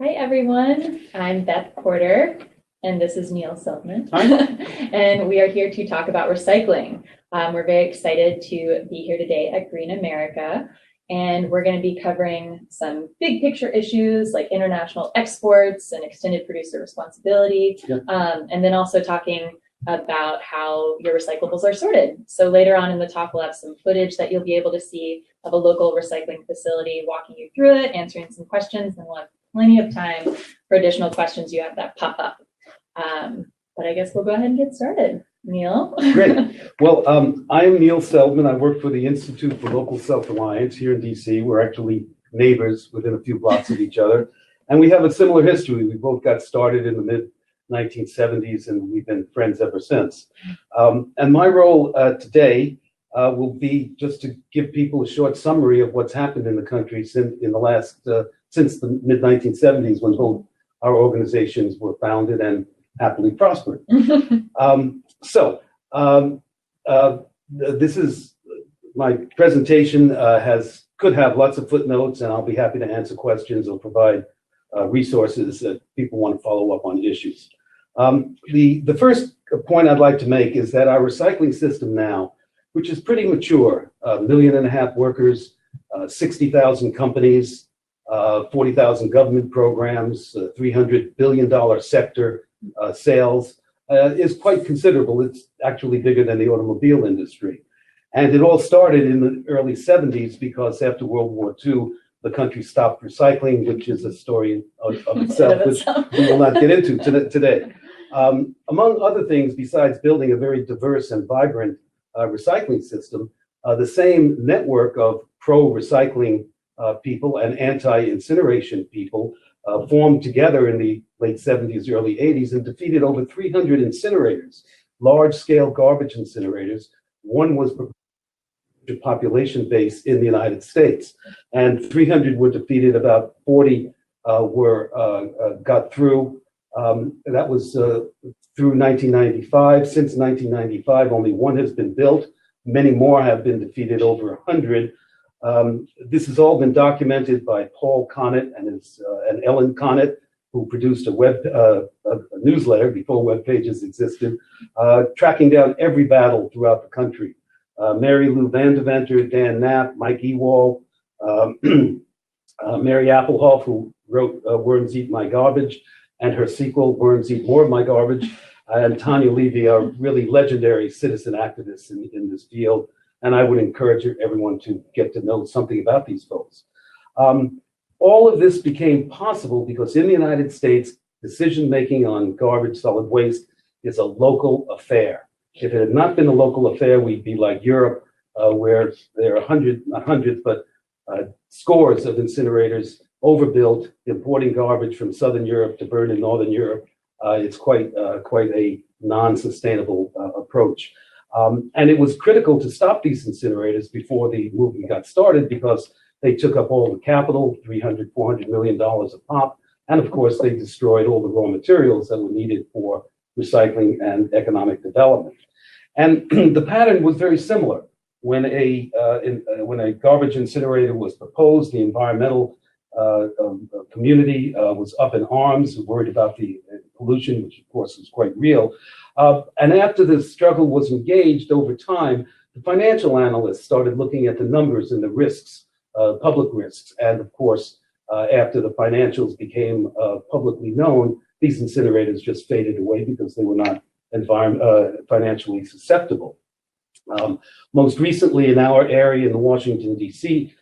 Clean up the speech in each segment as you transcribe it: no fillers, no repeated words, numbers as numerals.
Hi, everyone. I'm Beth Porter, and this is Neil Selfman. Hi. And we are here to talk about recycling. We're very excited to be here today at Green America, and we're going to be covering some big picture issues like international exports and extended producer responsibility, and then also talking about how your recyclables are sorted. So later on in the talk, we'll have some footage that you'll be able to see of a local recycling facility walking you through it, answering some questions, and we'll have plenty of time for additional questions you have that pop up. But I guess we'll go ahead and get started. Neil? Great. Well, I am Neil Seldman. I work for the Institute for Local Self-Reliance here in DC. We're actually neighbors within a few blocks of each other. And we have a similar history. We both got started in the mid-1970s, and we've been friends ever since. And my role today will be just to give people a short summary of what's happened in the country since the mid-1970s, when both our organizations were founded and happily prospered. This is my presentation. Could have lots of footnotes, and I'll be happy to answer questions or provide resources that people want to follow up on issues. The first point I'd like to make is that our recycling system now, which is pretty mature, 1.5 million workers, 60,000 companies, 40,000 government programs, $300 billion sector sales, is quite considerable. It's actually bigger than the automobile industry. And it all started in the early 70s because after World War II, the country stopped recycling, which is a story of itself, which we will not get into today. Among other things, besides building a very diverse and vibrant recycling system, the same network of pro-recycling people and anti-incineration people formed together in the late 70s, early 80s, and defeated over 300 incinerators, large-scale garbage incinerators. One was the population base in the United States, and 300 were defeated. About 40 got through. That was through 1995. Since 1995, only one has been built. Many more have been defeated, over 100. This has all been documented by Paul Connett and Ellen Connett, who produced a newsletter before web pages existed, tracking down every battle throughout the country. Mary Lou Van Deventer, Dan Knapp, Mike Ewald, Mary Applehoff, who wrote Worms Eat My Garbage, and her sequel, Worms Eat More of My Garbage, and Tanya Levy are really legendary citizen activists in this field. And I would encourage everyone to get to know something about these folks. All of this became possible because in the United States, decision-making on garbage, solid waste is a local affair. If it had not been a local affair, we'd be like Europe, where there are not hundreds, but scores of incinerators overbuilt, importing garbage from Southern Europe to burn in Northern Europe. It's quite a non-sustainable approach. And it was critical to stop these incinerators before the movement got started because they took up all the capital, $300, $400 million a pop. And of course, they destroyed all the raw materials that were needed for recycling and economic development. And the pattern was very similar. When a garbage incinerator was proposed, the environmental community was up in arms, worried about the pollution, which of course was quite real. And after the struggle was engaged over time, the financial analysts started looking at the numbers and the risks, public risks. And of course, after the financials became publicly known, these incinerators just faded away because they were not financially susceptible. Most recently in our area, in the Washington, D.C.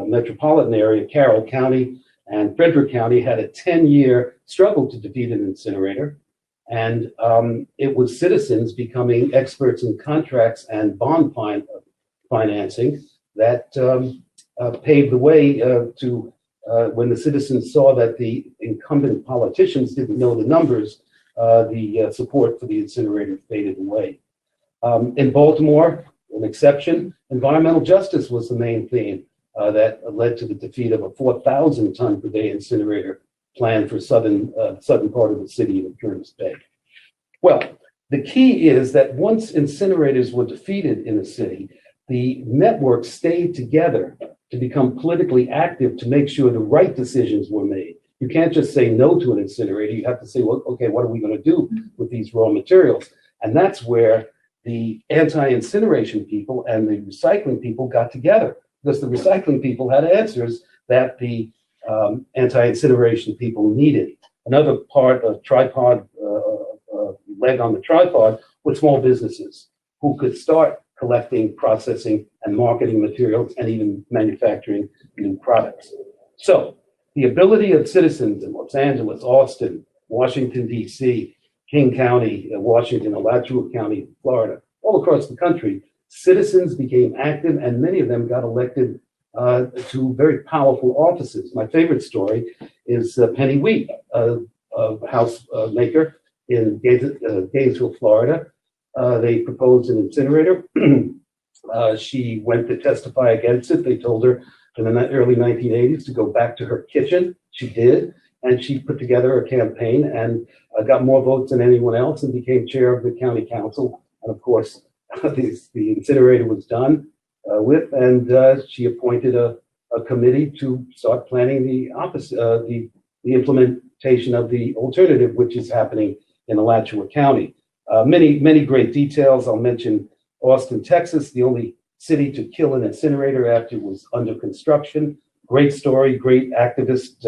Metropolitan area, Carroll County and Frederick County had a 10-year struggle to defeat an incinerator. And it was citizens becoming experts in contracts and bond financing that paved the way to when the citizens saw that the incumbent politicians didn't know the numbers, the support for the incinerator faded away. In Baltimore, an exception, environmental justice was the main theme that led to the defeat of a 4,000 ton per day incinerator plan for southern part of the city of Appearance Bay. Well, the key is that once incinerators were defeated in a city, the network stayed together to become politically active to make sure the right decisions were made. You can't just say no to an incinerator. You have to say, well, okay, what are we going to do with these raw materials? And that's where the anti-incineration people and the recycling people got together, because the recycling people had answers that the anti-incineration people needed. Another part of tripod, leg on the tripod, were small businesses who could start collecting, processing, and marketing materials, and even manufacturing new products. So the ability of citizens in Los Angeles, Austin, Washington, D.C., King County, Washington, Alachua County, Florida, all across the country, citizens became active, and many of them got elected to very powerful offices. My favorite story is Penny Wheat, a house maker in Gainesville, Florida. They proposed an incinerator. She went to testify against it. They told her in the early 1980s to go back to her kitchen. She did, and she put together a campaign and got more votes than anyone else and became chair of the county council. And of course, the incinerator was done with, and she appointed a committee to start planning the opposite, the implementation of the alternative, which is happening in Alachua County. Many great details. I'll mention Austin, Texas, the only city to kill an incinerator after it was under construction. Great story, great activist,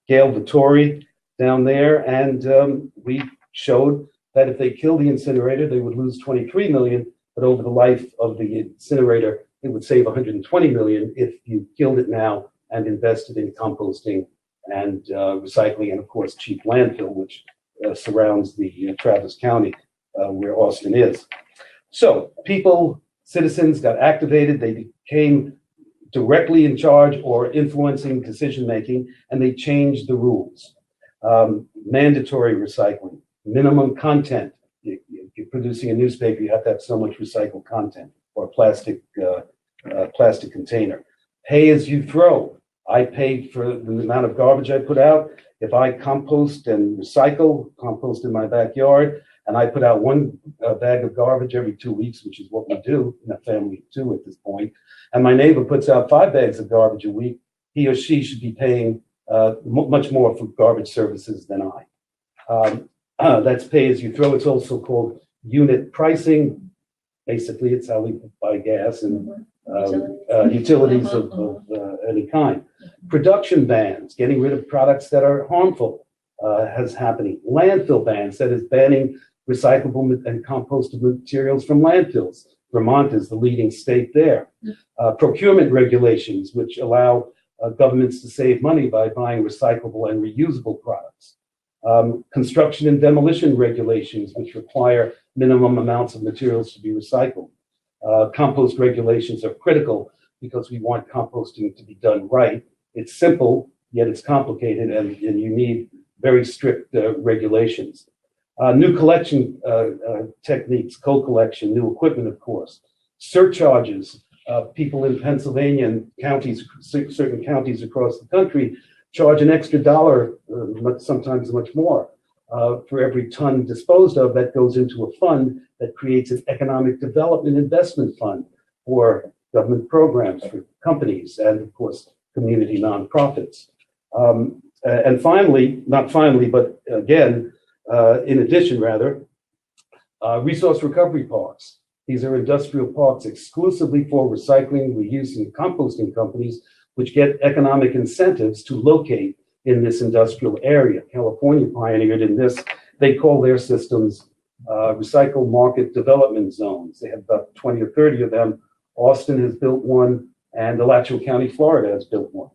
Gail Vittori down there. And we showed that if they killed the incinerator, they would lose 23 million, but over the life of the incinerator, it would save 120 million if you killed it now and invested in composting and recycling, and of course, cheap landfill, which surrounds the Travis County where Austin is. So people, citizens got activated. They became directly in charge or influencing decision-making, and they changed the rules. Mandatory recycling, minimum content. If you're producing a newspaper, you have to have so much recycled content, or a plastic container. Pay as you throw. I pay for the amount of garbage I put out. If I compost and recycle, compost in my backyard, and I put out one bag of garbage every 2 weeks, which is what we do in a family of two at this point, and my neighbor puts out 5 bags of garbage a week, he or she should be paying much more for garbage services than I. That's pay as you throw. It's also called unit pricing. Basically, it's how we buy gas and utilities of any kind. Production bans, getting rid of products that are harmful, has happening. Landfill bans, that is banning recyclable and compostable materials from landfills. Vermont is the leading state there. Procurement regulations, which allow governments to save money by buying recyclable and reusable products. Construction and demolition regulations, which require minimum amounts of materials to be recycled. Compost regulations are critical because we want composting to be done right. It's simple, yet it's complicated, and you need very strict regulations. New collection techniques, co-collection, new equipment, of course. Surcharges. People in Pennsylvania and counties, certain counties across the country, charge an extra $1, sometimes much more, for every ton disposed of that goes into a fund that creates an economic development investment fund for government programs, for companies, and of course, community nonprofits. And finally, not finally, but again, in addition rather, resource recovery parks. These are industrial parks exclusively for recycling, reuse, and composting companies, which get economic incentives to locate in this industrial area. California pioneered in this. They call their systems recycle market development zones. They have about 20 or 30 of them. Austin has built one, and Alachua County, Florida has built one.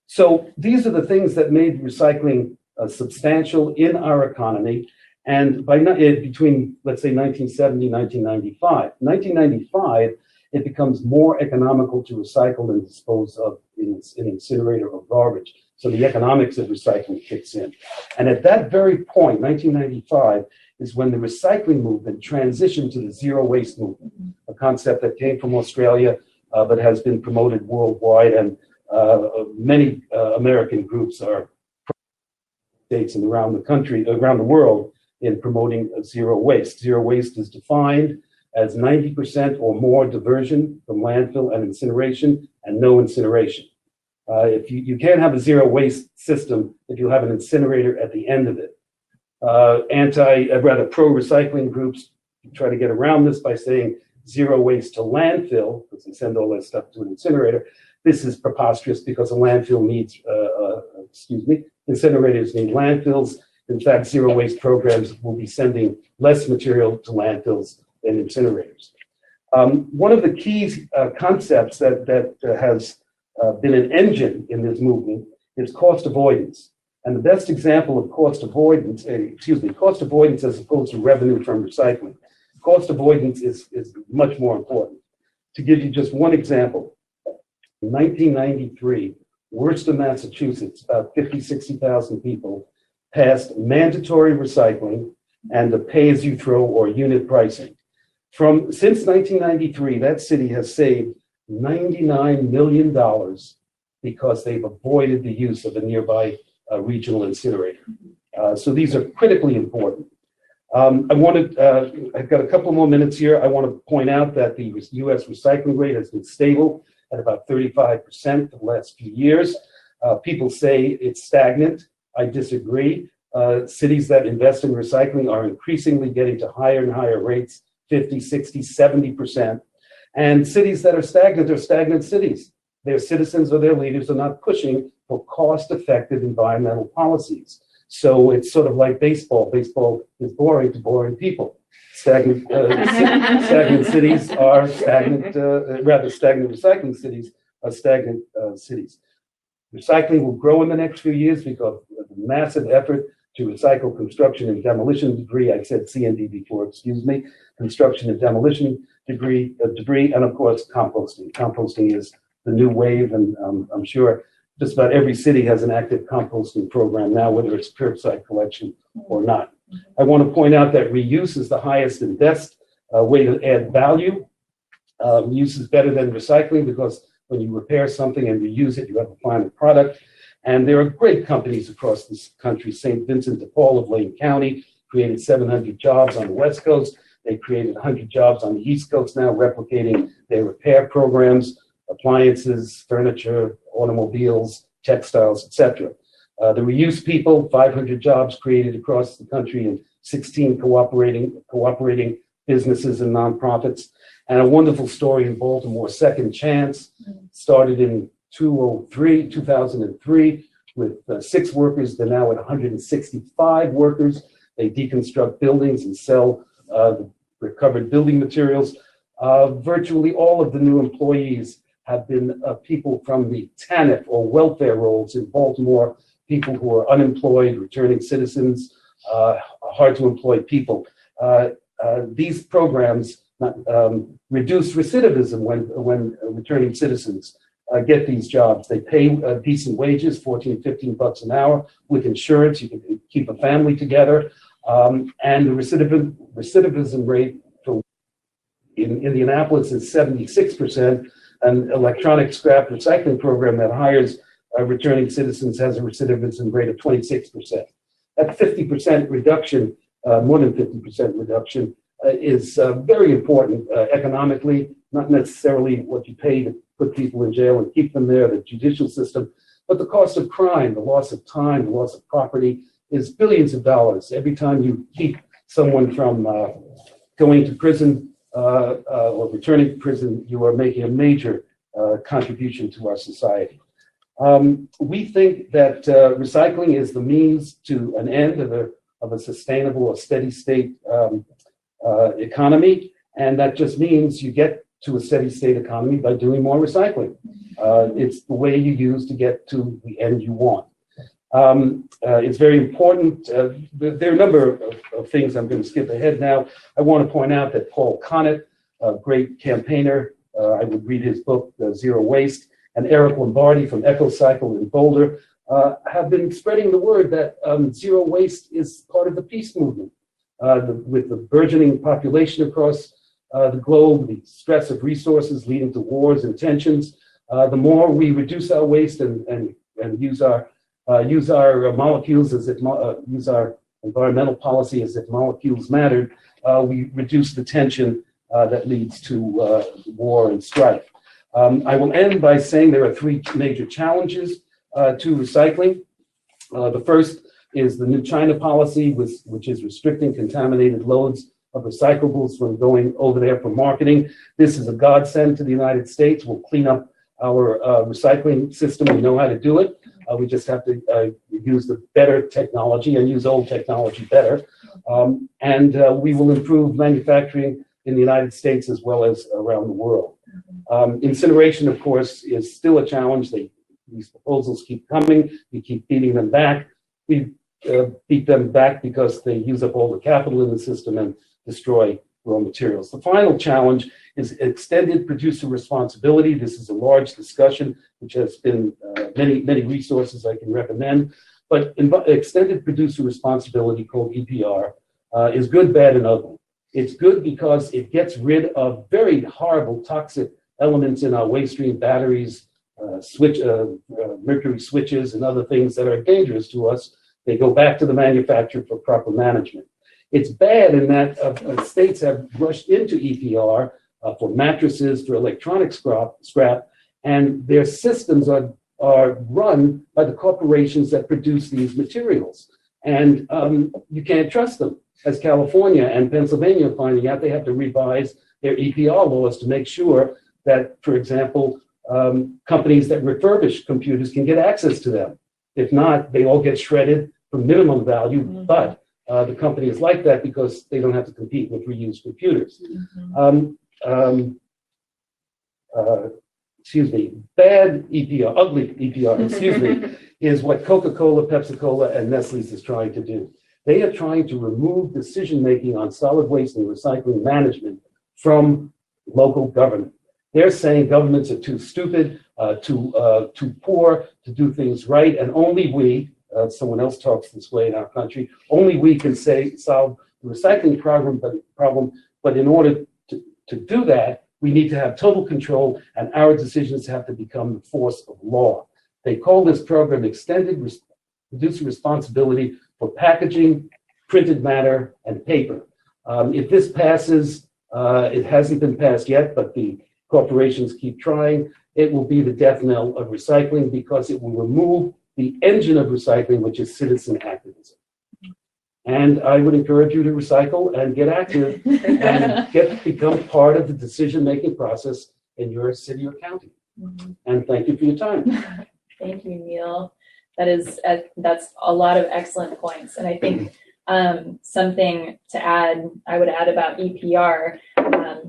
So these are the things that made recycling substantial in our economy. And between, let's say, 1970 and 1995. 1995, it becomes more economical to recycle and dispose of in an incinerator or garbage. So the economics of recycling kicks in. And at that very point, 1995, is when the recycling movement transitioned to the zero waste movement, a concept that came from Australia, but has been promoted worldwide. And many American groups are states and around the country, around the world, in promoting zero waste. Zero waste is defined as 90% or more diversion from landfill and incineration, and no incineration. If you can't have a zero waste system if you have an incinerator at the end of it. Pro-recycling groups try to get around this by saying zero waste to landfill, because they send all that stuff to an incinerator. This is preposterous because a landfill needs, incinerators need landfills. In fact, zero waste programs will be sending less material to landfills than incinerators. One of the key concepts that has been an engine in this movement is cost avoidance. And the best example of cost avoidance as opposed to revenue from recycling. Cost avoidance is much more important. To give you just one example, in 1993, Worcester, Massachusetts, about 60,000 people, passed mandatory recycling and the pay-as-you-throw or unit pricing. Since 1993, that city has saved $99 million because they've avoided the use of a nearby regional incinerator. So these are critically important. I've got a couple more minutes here. I want to point out that the U.S. recycling rate has been stable at about 35% for the last few years. People say it's stagnant. I disagree. Cities that invest in recycling are increasingly getting to higher and higher rates, 50, 60, 70%. And cities that are stagnant cities. Their citizens or their leaders are not pushing for cost-effective environmental policies. So it's sort of like baseball. Baseball is boring to boring people. Stagnant cities are stagnant, stagnant recycling cities are stagnant cities. Recycling will grow in the next few years because of the massive effort to recycle construction and demolition debris. I said C&D before, excuse me. Construction and demolition debris, and of course composting. Composting is the new wave, and I'm sure just about every city has an active composting program now, whether it's curbside collection or not. I want to point out that reuse is the highest and best way to add value. Reuse is better than recycling because when you repair something and reuse it, you have a final product. And there are great companies across this country. St. Vincent de Paul of Lane County created 700 jobs on the West Coast. They created 100 jobs on the East Coast now, replicating their repair programs, appliances, furniture, automobiles, textiles, etc. The reuse people, 500 jobs created across the country in 16 cooperating businesses and nonprofits. And a wonderful story in Baltimore, Second Chance, started in 2003 with 6 workers. They're now at 165 workers. They deconstruct buildings and sell the recovered building materials. Virtually all of the new employees have been people from the TANF or welfare rolls in Baltimore, people who are unemployed, returning citizens, hard to employ people. These programs reduce recidivism when returning citizens get these jobs. They pay decent wages, $14, $15 an hour. With insurance, you can keep a family together. And the recidivism rate in Indianapolis is 76%. An electronic scrap recycling program that hires returning citizens has a recidivism rate of 26%. That 50% reduction, more than 50% reduction, is very important economically, not necessarily what you pay to put people in jail and keep them there, the judicial system, but the cost of crime, the loss of time, the loss of property is billions of dollars. Every time you keep someone from going to prison or returning to prison, you are making a major contribution to our society. We think that recycling is the means to an end of a sustainable or steady state economy, and that just means you get to a steady state economy by doing more recycling. It's the way you use to get to the end you want. It's very important. There are a number of things. I'm going to skip ahead now. I want to point out that Paul Connett, a great campaigner, I would read his book, Zero Waste, and Eric Lombardi from EcoCycle in Boulder have been spreading the word that zero waste is part of the peace movement. With the burgeoning population across the globe, the stress of resources leading to wars and tensions, the more we reduce our waste and use our molecules as if use our environmental policy as if molecules mattered, we reduce the tension that leads to war and strife. I will end by saying there are three major challenges to recycling. The first is the new China policy, which is restricting contaminated loads of recyclables from going over there for marketing. This is a godsend to the United States. We'll clean up our recycling system. We know how to do it. We just have to use the better technology and use old technology better. We will improve manufacturing in the United States as well as around the world. Incineration, of course, is still a challenge. These proposals keep coming. We keep beating them back. We beat them back because they use up all the capital in the system and destroy raw materials. The final challenge is extended producer responsibility. This is a large discussion, which has been many resources I can recommend. But extended producer responsibility, called EPR, is good, bad, and ugly. It's good because it gets rid of very horrible toxic elements in our waste stream, batteries, mercury switches, and other things that are dangerous to us. They go back to the manufacturer for proper management. It's bad in that states have rushed into EPR for mattresses, for electronic scrap, and their systems are run by the corporations that produce these materials. And you can't trust them. As California and Pennsylvania are finding out, they have to revise their EPR laws to make sure that, for example, companies that refurbish computers can get access to them. If not, they all get shredded for minimum value, but the company is like that because they don't have to compete with reused computers. Bad EPR, ugly EPR, is what Coca-Cola, Pepsi-Cola, and Nestle's is trying to do. They are trying to remove decision-making on solid waste and recycling management from local government. They're saying governments are too stupid, too poor to do things right, and only we, someone else talks this way in our country, only we can solve the recycling problem, but in order to do that, we need to have total control, and our decisions have to become the force of law. They call this program Extended Producer Responsibility for Packaging, Printed Matter, and Paper. If this passes, it hasn't been passed yet, but the corporations keep trying, it will be the death knell of recycling because it will remove the engine of recycling, which is citizen activism. And I would encourage you to recycle and get active and become part of the decision-making process in your city or county. And thank you for your time. Thank you, Neil. That's a lot of excellent points. And I think something to add, I would add about EPR,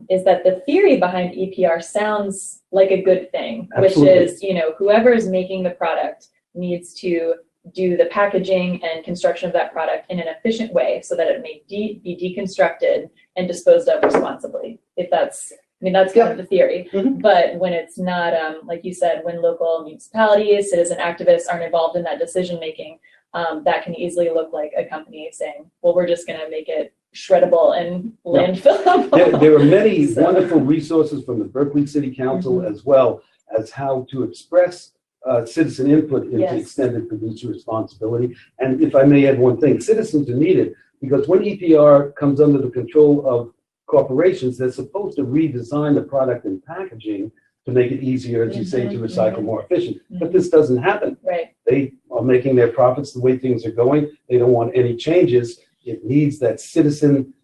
is that the theory behind EPR sounds like a good thing, Absolutely. Which is, whoever is making the product needs to do the packaging and construction of that product in an efficient way so that it may be deconstructed and disposed of responsibly. That's kind of the theory. But when it's not, like you said, when local municipalities, citizen activists aren't involved in that decision making, that can easily look like a company saying, well, we're just going to make it shreddable and landfill. There are many wonderful resources from the Berkeley City Council as well as how to express citizen input into extended producer responsibility. And if I may add one thing, citizens are needed because when EPR comes under the control of corporations, they're supposed to redesign the product and packaging to make it easier, as you say, to recycle more efficient. But this doesn't happen. Right. They are making their profits the way things are going. They don't want any changes. It needs that citizen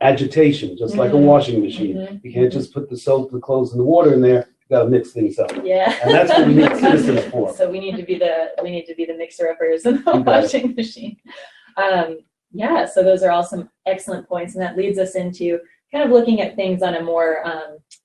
agitation, just like a washing machine. You can't just put the soap, the clothes, and the water in there. You got to mix things up. Yeah. And that's what we need citizens for. So we need to be the mixer-uppers in the washing machine. So those are all some excellent points, and that leads us into kind of looking at things on a more,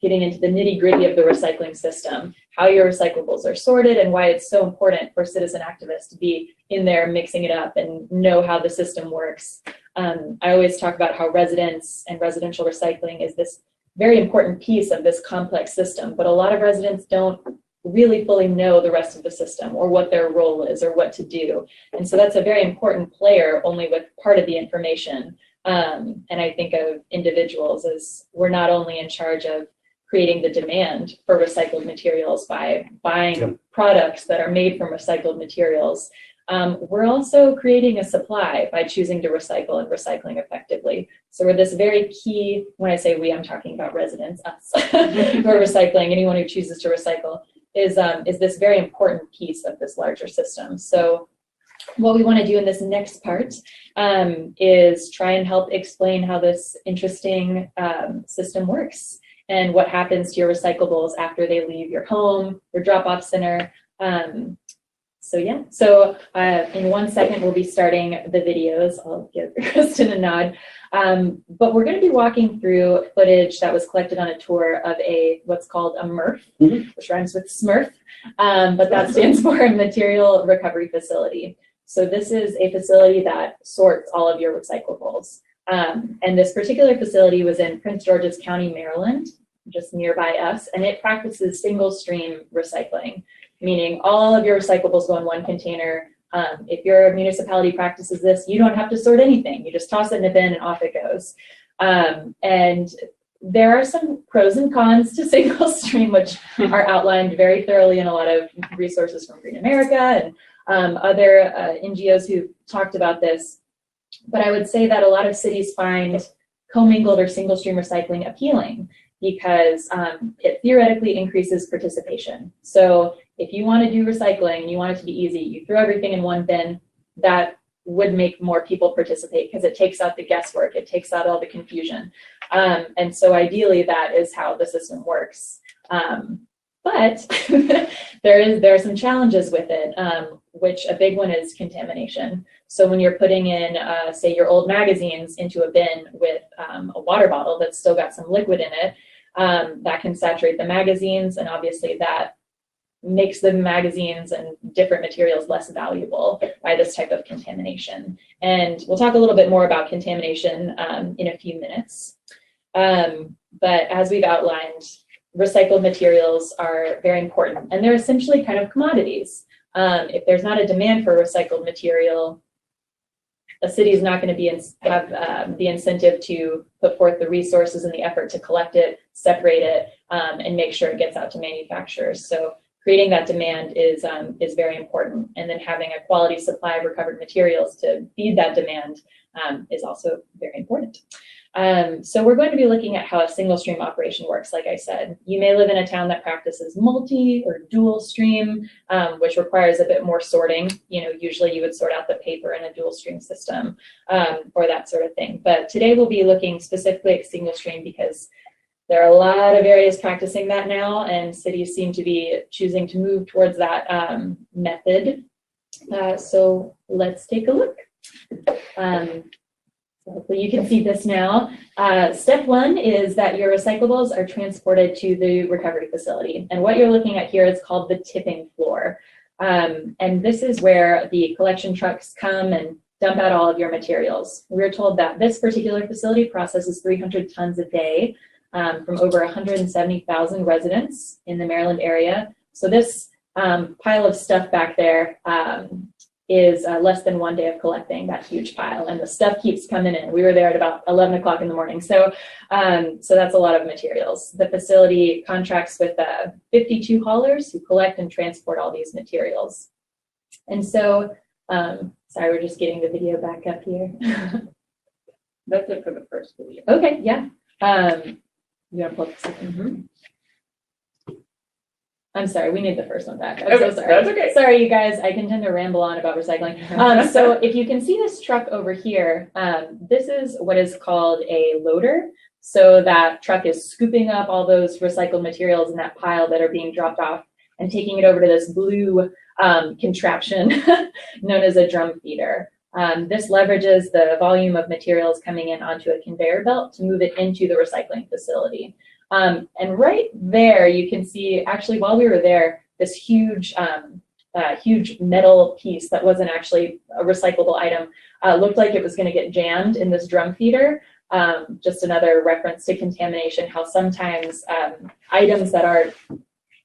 getting into the nitty-gritty of the recycling system, how your recyclables are sorted, and why it's so important for citizen activists to be in there mixing it up and know how the system works. I always talk about how residents and residential recycling is this very important piece of this complex system, but a lot of residents don't really fully know the rest of the system or what their role is or what to do. And so that's a very important player only with part of the information. And I think of individuals as we're not only in charge of creating the demand for recycled materials by buying products that are made from recycled materials, we're also creating a supply by choosing to recycle and recycling effectively. So we're this very key, when I say we, I'm talking about residents, us, who are recycling, anyone who chooses to recycle, is this very important piece of this larger system. So what we want to do in this next part is try and help explain how this interesting system works and what happens to your recyclables after they leave your home, your drop-off center. So in 1 second, we'll be starting the videos. I'll give Kristen a nod. But we're going to be walking through footage that was collected on a tour of what's called a MRF, which rhymes with Smurf, but that stands for a material recovery facility. So this is a facility that sorts all of your recyclables. And this particular facility was in Prince George's County, Maryland, just nearby us, and it practices single stream recycling, meaning all of your recyclables go in one container. If your municipality practices this, you don't have to sort anything. You just toss it in a bin and off it goes. And there are some pros and cons to single stream, which are outlined very thoroughly in a lot of resources from Green America and other NGOs who've talked about this. But I would say that a lot of cities find commingled or single stream recycling appealing because it theoretically increases participation. So if you want to do recycling and you want it to be easy, you throw everything in one bin, that would make more people participate because it takes out the guesswork, it takes out all the confusion. And so ideally that is how the system works. But there are some challenges with it, which a big one is contamination. So when you're putting in, say, your old magazines into a bin with a water bottle that's still got some liquid in it, that can saturate the magazines, and obviously that makes the magazines and different materials less valuable by this type of contamination. And we'll talk a little bit more about contamination in a few minutes. But as we've outlined, recycled materials are very important, and they're essentially kind of commodities. If there's not a demand for recycled material, a city is not going to have the incentive to put forth the resources and the effort to collect it, separate it, and make sure it gets out to manufacturers. So creating that demand is very important, and then having a quality supply of recovered materials to feed that demand is also very important. So we're going to be looking at how a single stream operation works. Like I said, you may live in a town that practices multi or dual stream, which requires a bit more sorting. You know, usually you would sort out the paper in a dual stream system or that sort of thing. But today we'll be looking specifically at single stream because there are a lot of areas practicing that now, and cities seem to be choosing to move towards that method. So let's take a look. Hopefully you can see this now. Step one is that your recyclables are transported to the recovery facility. And what you're looking at here is called the tipping floor. And this is where the collection trucks come and dump out all of your materials. We're told that this particular facility processes 300 tons a day from over 170,000 residents in the Maryland area. So this pile of stuff back there is less than 1 day of collecting that huge pile, and the stuff keeps coming in. We were there at about 11 o'clock in the morning, so that's a lot of materials. The facility contracts with 52 haulers who collect and transport all these materials. And so, sorry, we're just getting the video back up here. That's it for the first video. Okay, yeah. You want to pull up the second? Mm-hmm. I'm sorry, we need the first one back. I'm so sorry. That's okay. Sorry, you guys. I can tend to ramble on about recycling. So if you can see this truck over here, this is what is called a loader. So that truck is scooping up all those recycled materials in that pile that are being dropped off and taking it over to this blue contraption known as a drum feeder. This leverages the volume of materials coming in onto a conveyor belt to move it into the recycling facility. And right there, you can see, actually, while we were there, this huge metal piece that wasn't actually a recyclable item looked like it was going to get jammed in this drum feeder. Just another reference to contamination, how sometimes items that are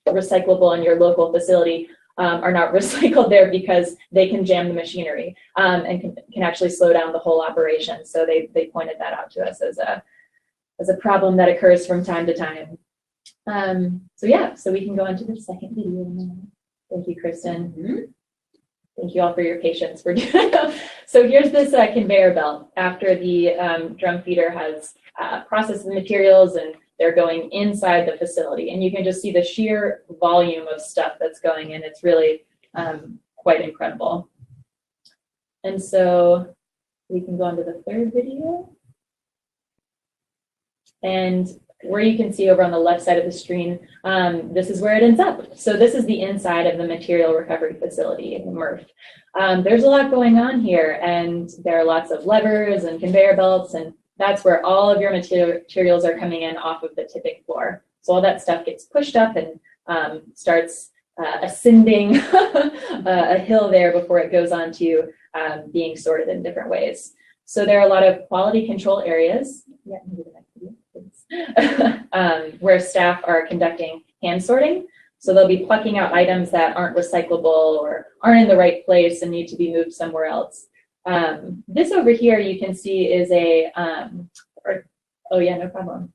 recyclable in your local facility are not recycled there because they can jam the machinery and can actually slow down the whole operation. So they pointed that out to us as a problem that occurs from time to time. So we can go on to the second video now. Thank you, Kristen. Thank you all for your patience. So here's this conveyor belt after the drum feeder has processed the materials and they're going inside the facility. And you can just see the sheer volume of stuff that's going in. It's really quite incredible. And so we can go on to the third video. And where you can see over on the left side of the screen, this is where it ends up. So this is the inside of the material recovery facility, the MRF. There's a lot going on here, and there are lots of levers and conveyor belts, and that's where all of your materials are coming in off of the tipping floor. So all that stuff gets pushed up and starts ascending a hill there before it goes on to being sorted in different ways. So there are a lot of quality control areas. Yeah, maybe the next video, please. Where staff are conducting hand sorting. So they'll be plucking out items that aren't recyclable or aren't in the right place and need to be moved somewhere else. This over here you can see is a, oh yeah, no problem.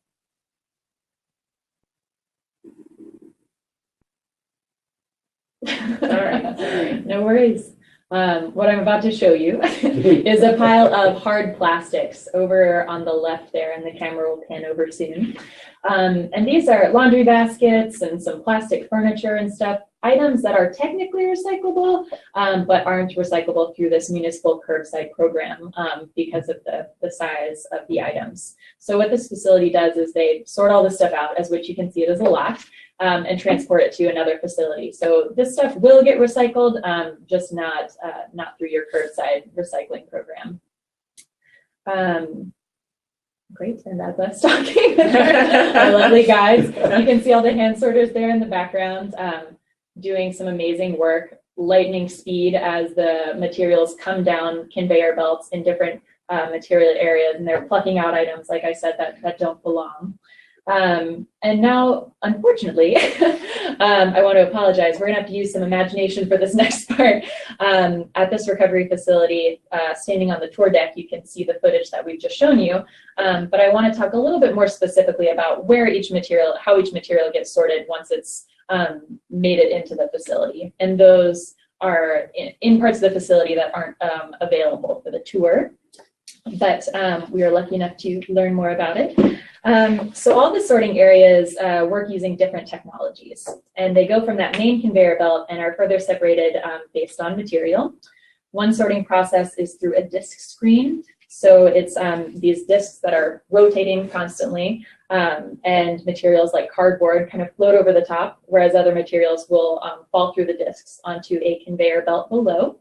Sorry. No worries. What I'm about to show you is a pile of hard plastics over on the left there, and the camera will pan over soon. And these are laundry baskets and some plastic furniture and stuff, items that are technically recyclable, but aren't recyclable through this municipal curbside program because of the size of the items. So what this facility does is they sort all this stuff out, as which you can see it is a lot, and transport it to another facility. So this stuff will get recycled, just not through your curbside recycling program. Great, and that's us talking with our lovely guys. You can see all the hand sorters there in the background, doing some amazing work, lightning speed as the materials come down conveyor belts in different material areas, and they're plucking out items, like I said, that don't belong. And now, unfortunately, I want to apologize. We're going to have to use some imagination for this next part. At this recovery facility, standing on the tour deck, you can see the footage that we've just shown you. But I want to talk a little bit more specifically about where each material, how each material gets sorted once it's made it into the facility. And those are in parts of the facility that aren't available for the tour. But we are lucky enough to learn more about it. So all the sorting areas work using different technologies, and they go from that main conveyor belt and are further separated based on material. One sorting process is through a disc screen. So it's these discs that are rotating constantly, and materials like cardboard kind of float over the top, whereas other materials will fall through the discs onto a conveyor belt below.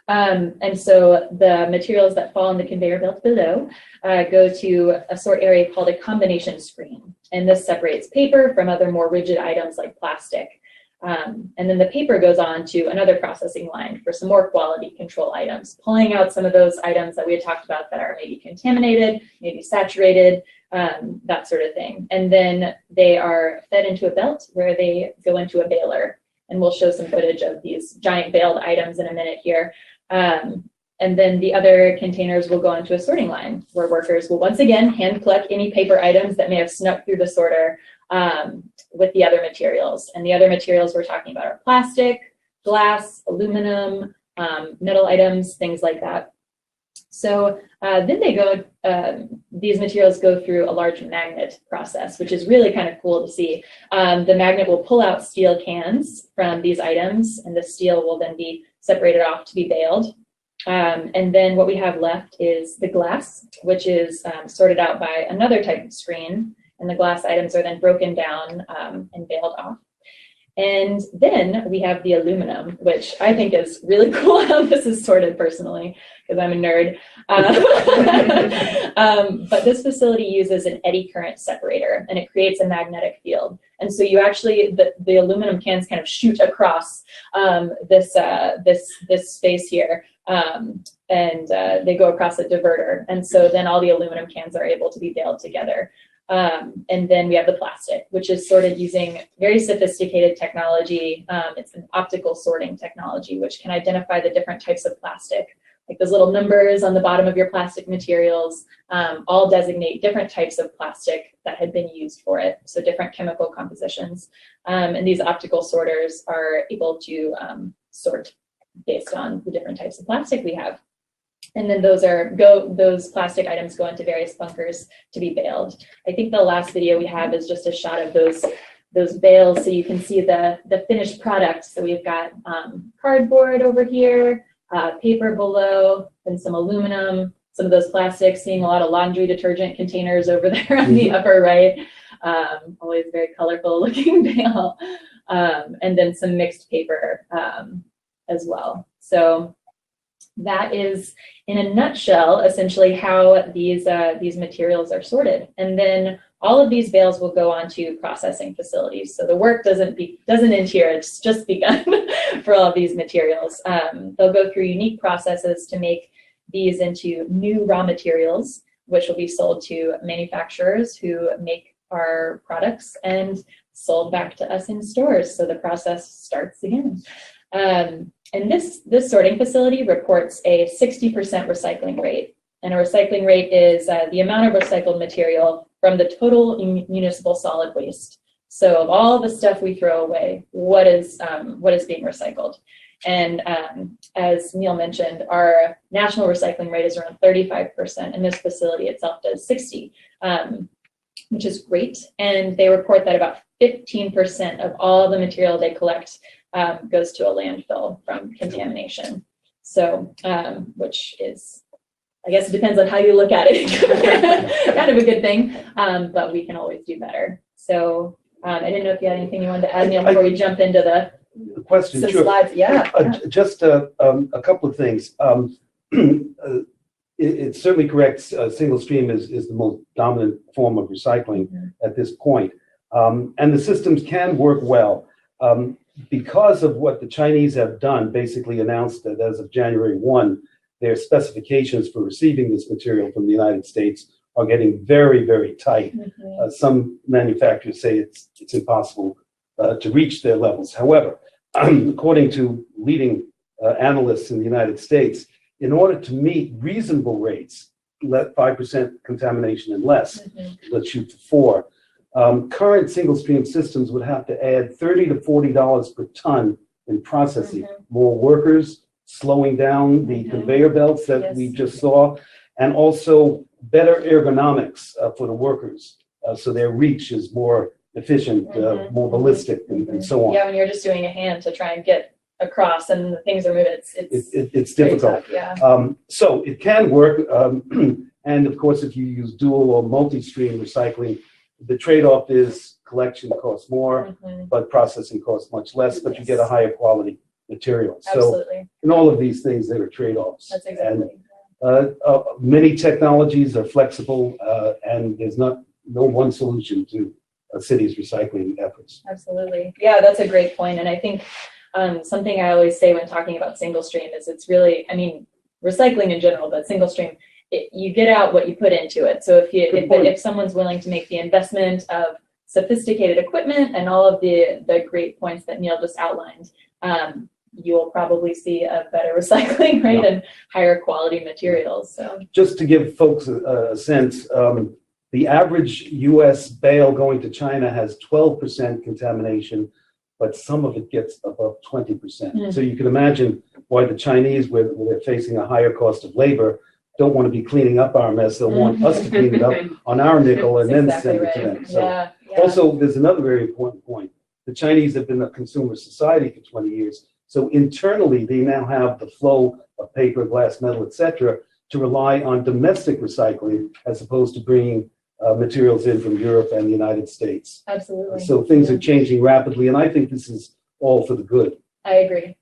And so the materials that fall on the conveyor belt below go to a sort area called a combination screen. And this separates paper from other more rigid items like plastic. And then the paper goes on to another processing line for some more quality control items, pulling out some of those items that we had talked about that are maybe contaminated, maybe saturated, that sort of thing. And then they are fed into a belt where they go into a baler. And we'll show some footage of these giant baled items in a minute here. And then the other containers will go onto a sorting line where workers will once again hand collect any paper items that may have snuck through the sorter with the other materials. And the other materials we're talking about are plastic, glass, aluminum, metal items, things like that. So then they go, these materials go through a large magnet process, which is really kind of cool to see. The magnet will pull out steel cans from these items, and the steel will then be separated off to be baled. And then what we have left is the glass, which is sorted out by another type of screen, and the glass items are then broken down and baled off. And then we have the aluminum, which I think is really cool how this is sorted personally, because I'm a nerd. But this facility uses an eddy current separator, and it creates a magnetic field. And so you actually, the aluminum cans kind of shoot across this space here, and they go across a diverter. And so then all the aluminum cans are able to be baled together. And then we have the plastic, which is sorted using very sophisticated technology. It's an optical sorting technology, which can identify the different types of plastic. Like those little numbers on the bottom of your plastic materials all designate different types of plastic that had been used for it, so different chemical compositions. And these optical sorters are able to sort based on the different types of plastic we have. And then those plastic items go into various bunkers to be baled. I think the last video we have is just a shot of those bales, so you can see the finished product. So we've got cardboard over here, paper below, and some aluminum, some of those plastics, seeing a lot of laundry detergent containers over there on the upper right. Always very colorful looking bale. And then some mixed paper as well. So that is, in a nutshell, essentially how these materials are sorted. And then all of these bales will go on to processing facilities. So the work doesn't end here, it's just begun for all of these materials. They'll go through unique processes to make these into new raw materials, which will be sold to manufacturers who make our products and sold back to us in stores. So the process starts again. And this sorting facility reports a 60% recycling rate. And a recycling rate is the amount of recycled material from the total municipal solid waste. So of all the stuff we throw away, what is being recycled? And as Neil mentioned, our national recycling rate is around 35%, and this facility itself does 60%, which is great. And they report that about 15% of all the material they collect goes to a landfill from contamination. So, which is, I guess it depends on how you look at it, kind of a good thing, but we can always do better. So I didn't know if you had anything you wanted to add, Neil, before we jump into the question. some Sure. slides. Yeah. Just a couple of things. It's certainly correct. Single stream is the most dominant form of recycling at this point. And the systems can work well. Because of what the Chinese have done, basically announced that as of January 1, their specifications for receiving this material from the United States are getting very, very tight. Some manufacturers say it's impossible to reach their levels. However, according to leading analysts in the United States, in order to meet reasonable rates, 5% contamination and less, let's shoot for 4, current single stream systems would have to add $30 to $40 per ton in processing. More workers, slowing down the conveyor belts that we just saw, and also better ergonomics for the workers, so their reach is more efficient, more ballistic, and so on. Yeah, when you're just doing a hand to try and get across and the things are moving, it's difficult. Tough, yeah. So it can work, and of course, if you use dual or multi-stream recycling, the trade-off is collection costs more, but processing costs much less, but you get a higher quality material. Absolutely. So in all of these things, there are trade-offs. That's exactly. And many technologies are flexible, and there's no one solution to a city's recycling efforts. Absolutely. Yeah, that's a great point. And I think something I always say when talking about single stream is it's really, I mean, recycling in general, but single stream, you get out what you put into it. So if someone's willing to make the investment of sophisticated equipment and all of the great points that Neil just outlined, you'll probably see a better recycling rate and higher quality materials. So just to give folks a sense, the average U.S. bale going to China has 12% contamination, but some of it gets above 20%. So you can imagine why the Chinese, where they're facing a higher cost of labor, don't want to be cleaning up our mess. They'll want us to clean it up on our nickel and then send it to them. So also, there's another very important point. The Chinese have been a consumer society for 20 years. So internally, they now have the flow of paper, glass, metal, etc., to rely on domestic recycling as opposed to bringing materials in from Europe and the United States. Absolutely. So things are changing rapidly, and I think this is all for the good. I agree.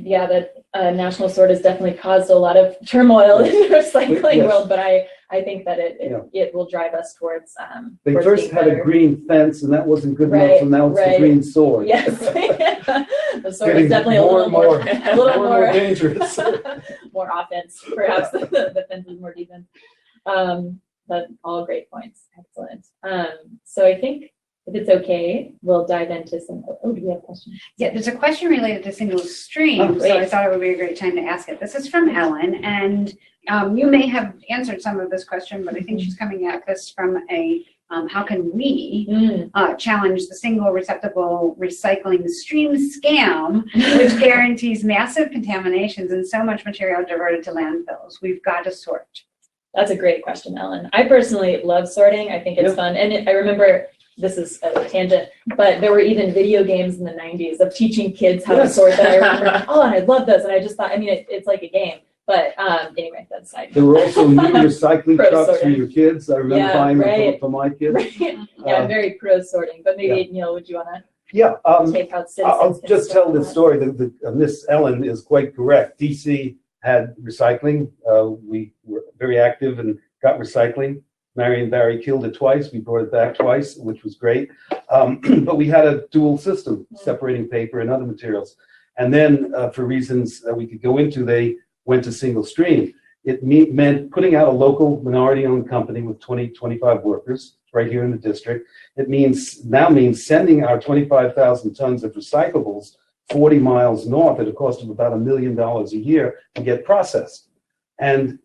Yeah, that national sort has definitely caused a lot of turmoil in the recycling world, but I think that it will drive us towards. They first had a green fence, and that wasn't good enough, so now it's the green sword. Yes, the sword is definitely a little more dangerous. More offense, perhaps. The fence is more defense. But all great points. Excellent. So I think, if it's okay, we'll dive into some. Oh, do we have questions? Yeah, there's a question related to single stream, so I thought it would be a great time to ask it. This is from Ellen, and you may have answered some of this question, but I think she's coming at this from a how can we challenge the single receptacle recycling stream scam, which guarantees massive contaminations and so much material diverted to landfills? We've got to sort. That's a great question, Ellen. I personally love sorting. I think it's fun. And I remember, this is a tangent, but there were even video games in the 90s of teaching kids how to sort that I remember. Oh, and I love those. And I just thought, I mean, it's like a game. But anyway, that's side. There were also new recycling trucks for your kids. I remember buying them for my kids. Yeah, I'm very pro sorting. But maybe, Neil, would you want to take out citizens? I'll just tell this story. Miss Ellen is quite correct. DC had recycling. We were very active and got recycling. Marion Barry killed it twice. We brought it back twice, which was great. But we had a dual system, separating paper and other materials. And then for reasons that we could go into, they went to single stream. It meant putting out a local minority-owned company with 20, 25 workers right here in the district. It now means sending our 25,000 tons of recyclables 40 miles north at a cost of about $1 million a year to get processed. And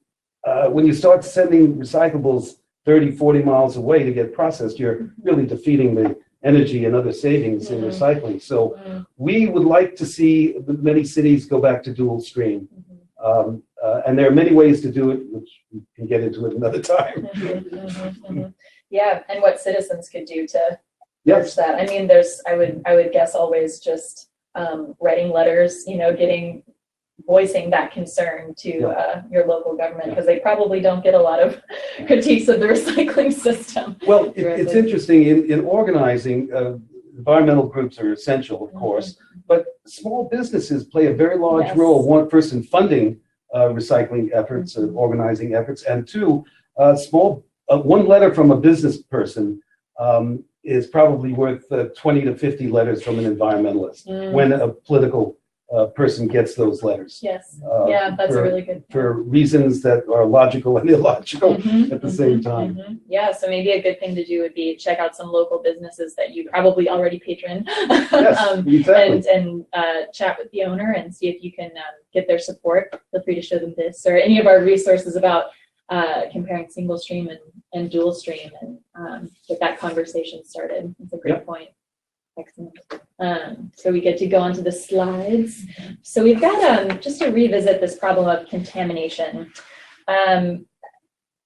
when you start sending recyclables 30, 40 miles away to get processed, you're really defeating the energy and other savings in recycling. So we would like to see many cities go back to dual stream. And there are many ways to do it, which we can get into it another time. Yeah, and what citizens could do to urge that. I mean, there's, I would guess always just writing letters, voicing that concern to your local government, because they probably don't get a lot of critiques of the recycling system. Well, it's interesting in organizing. Environmental groups are essential, of course, but small businesses play a very large role. One, first in funding recycling efforts, organizing efforts, and two, one letter from a business person is probably worth 20 to 50 letters from an environmentalist when a political person gets those letters. Yes. That's a really good point. For reasons that are logical and illogical at the same time. Yeah, so maybe a good thing to do would be check out some local businesses that you probably already patron. Exactly. And chat with the owner and see if you can get their support. Feel free to show them this or any of our resources about comparing single stream and dual stream and get that conversation started. That's a great point. Excellent. So we get to go on to the slides. So we've got, just to revisit this problem of contamination.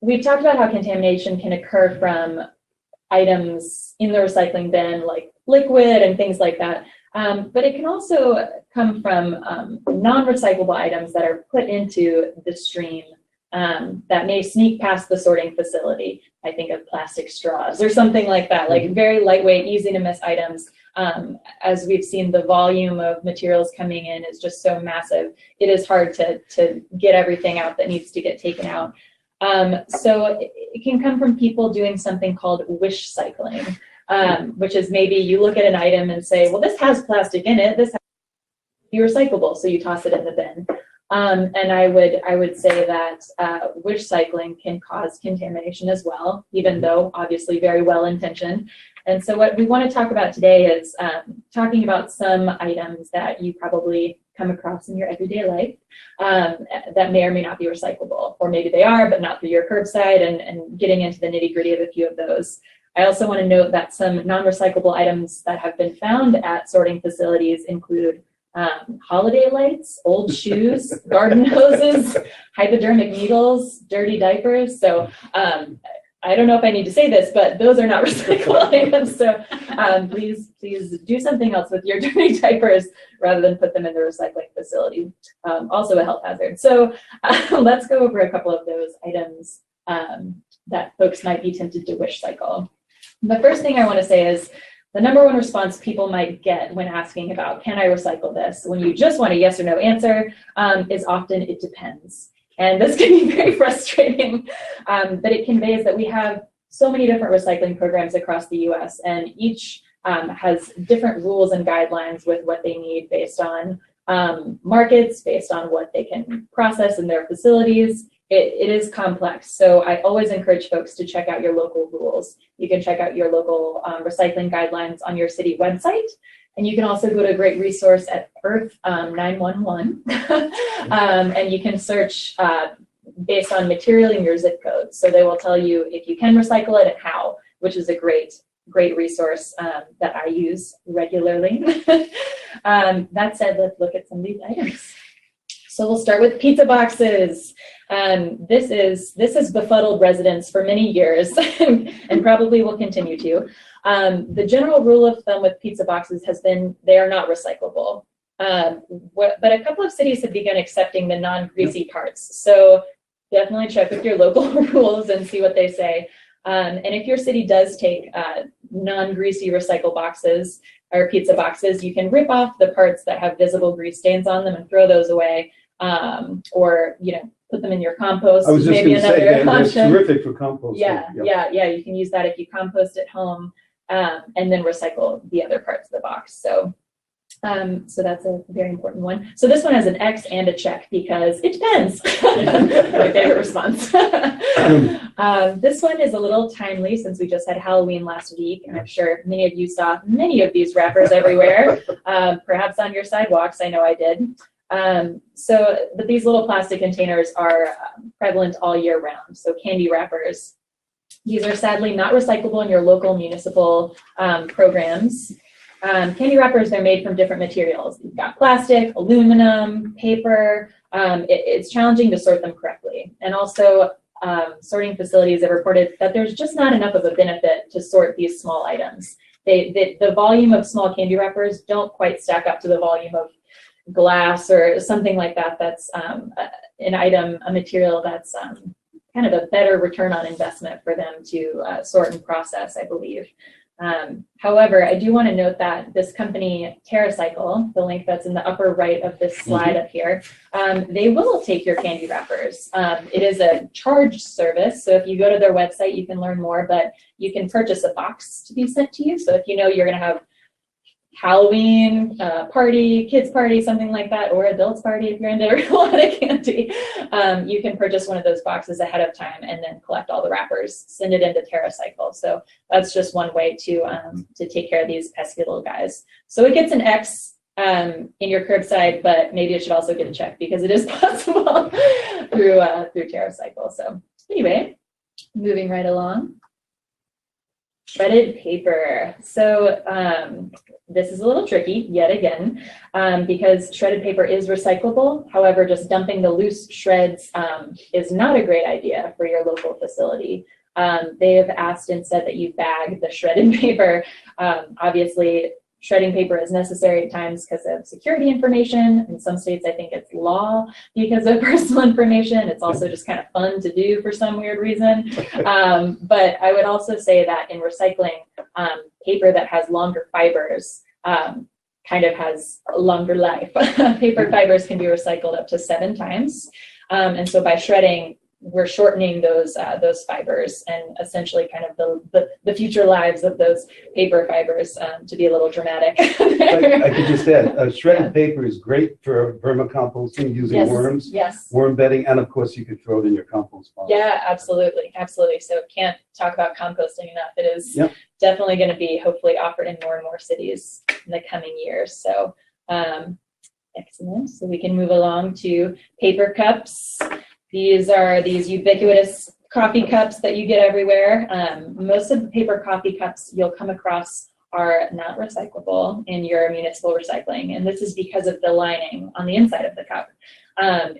We've talked about how contamination can occur from items in the recycling bin, like liquid and things like that. But it can also come from non-recyclable items that are put into the stream that may sneak past the sorting facility. I think of plastic straws or something like that, like very lightweight, easy to miss items. As we've seen, the volume of materials coming in is just so massive. It is hard to get everything out that needs to get taken out. So it can come from people doing something called wish cycling, which is maybe you look at an item and say, well, this has plastic in it. This has to be recyclable, so you toss it in the bin. And I would say that wish cycling can cause contamination as well, even though obviously very well intentioned. And so what we want to talk about today is talking about some items that you probably come across in your everyday life that may or may not be recyclable, or maybe they are, but not through your curbside, and getting into the nitty gritty of a few of those. I also want to note that some non-recyclable items that have been found at sorting facilities include holiday lights, old shoes, garden hoses, hypodermic needles, dirty diapers. So I don't know if I need to say this, but those are not recyclable items. So please do something else with your dirty diapers rather than put them in the recycling facility. Also a health hazard. So let's go over a couple of those items that folks might be tempted to wish cycle. The first thing I want to say is the number one response people might get when asking about, can I recycle this? When you just want a yes or no answer, is often it depends. And this can be very frustrating, but it conveys that we have so many different recycling programs across the US, and each has different rules and guidelines with what they need based on markets, based on what they can process in their facilities. It is complex, so I always encourage folks to check out your local rules. You can check out your local recycling guidelines on your city website, and you can also go to a great resource at Earth 911, and you can search based on material in your zip code. So they will tell you if you can recycle it and how. which is a great resource that I use regularly. That said, let's look at some of these items. So we'll start with pizza boxes. This has befuddled residents for many years and probably will continue to. The general rule of thumb with pizza boxes has been they are not recyclable. But a couple of cities have begun accepting the non-greasy parts. So definitely check with your local rules and see what they say. And if your city does take non-greasy recycle boxes or pizza boxes, you can rip off the parts that have visible grease stains on them and throw those away, or put them in your compost. I was just going to say they're terrific for composting. Yeah. You can use that if you compost at home, and then recycle the other parts of the box. So that's a very important one. So this one has an X and a check because it depends. My favorite response. This one is a little timely since we just had Halloween last week, and I'm sure many of you saw many of these wrappers everywhere, perhaps on your sidewalks. I know I did. But these little plastic containers are prevalent all year round. So candy wrappers. These are sadly not recyclable in your local municipal programs. Candy wrappers, they're made from different materials. You've got plastic, aluminum, paper. It's challenging to sort them correctly. And also, sorting facilities have reported that there's just not enough of a benefit to sort these small items. The volume of small candy wrappers don't quite stack up to the volume of glass or something like that. That's a material that's kind of a better return on investment for them to sort and process, I believe. However, I do want to note that this company, TerraCycle, the link that's in the upper right of this slide up here, they will take your candy wrappers. It is a charged service, so if you go to their website, you can learn more, but you can purchase a box to be sent to you. So if you know you're going to have Halloween party, kids party, something like that, or adults party if you're into a lot of candy, you can purchase one of those boxes ahead of time and then collect all the wrappers, send it into TerraCycle. So that's just one way to take care of these pesky little guys. So it gets an X in your curbside, but maybe it should also get a check because it is possible through TerraCycle. So anyway, moving right along. Shredded paper. So this is a little tricky yet again because shredded paper is recyclable. However, just dumping the loose shreds is not a great idea for your local facility. They have asked and said that you bag the shredded paper. Obviously, shredding paper is necessary at times because of security information. In some states, I think it's law because of personal information. It's also just kind of fun to do for some weird reason. But I would also say that in recycling, paper that has longer fibers kind of has a longer life. Paper fibers can be recycled up to 7 times. And so by shredding, we're shortening those fibers and essentially kind of the future lives of those paper fibers, to be a little dramatic. I could just add, shredded paper is great for vermicomposting using worms, worm bedding, and of course you could throw it in your compost pile. Yeah, absolutely. So can't talk about composting enough. It is definitely going to be hopefully offered in more and more cities in the coming years. So excellent. So we can move along to paper cups. These are these ubiquitous coffee cups that you get everywhere. Most of the paper coffee cups you'll come across are not recyclable in your municipal recycling, and this is because of the lining on the inside of the cup.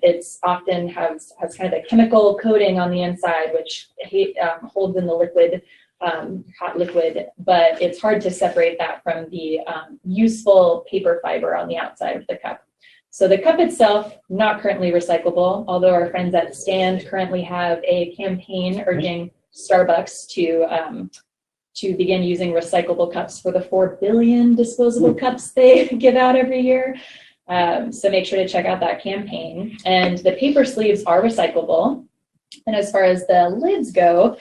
It's often has kind of a chemical coating on the inside, which holds in the liquid, hot liquid, but it's hard to separate that from the useful paper fiber on the outside of the cup. So the cup itself, not currently recyclable, although our friends at Stand currently have a campaign urging Starbucks to begin using recyclable cups for the 4 billion disposable cups they give out every year. So make sure to check out that campaign. And the paper sleeves are recyclable. And as far as the lids go,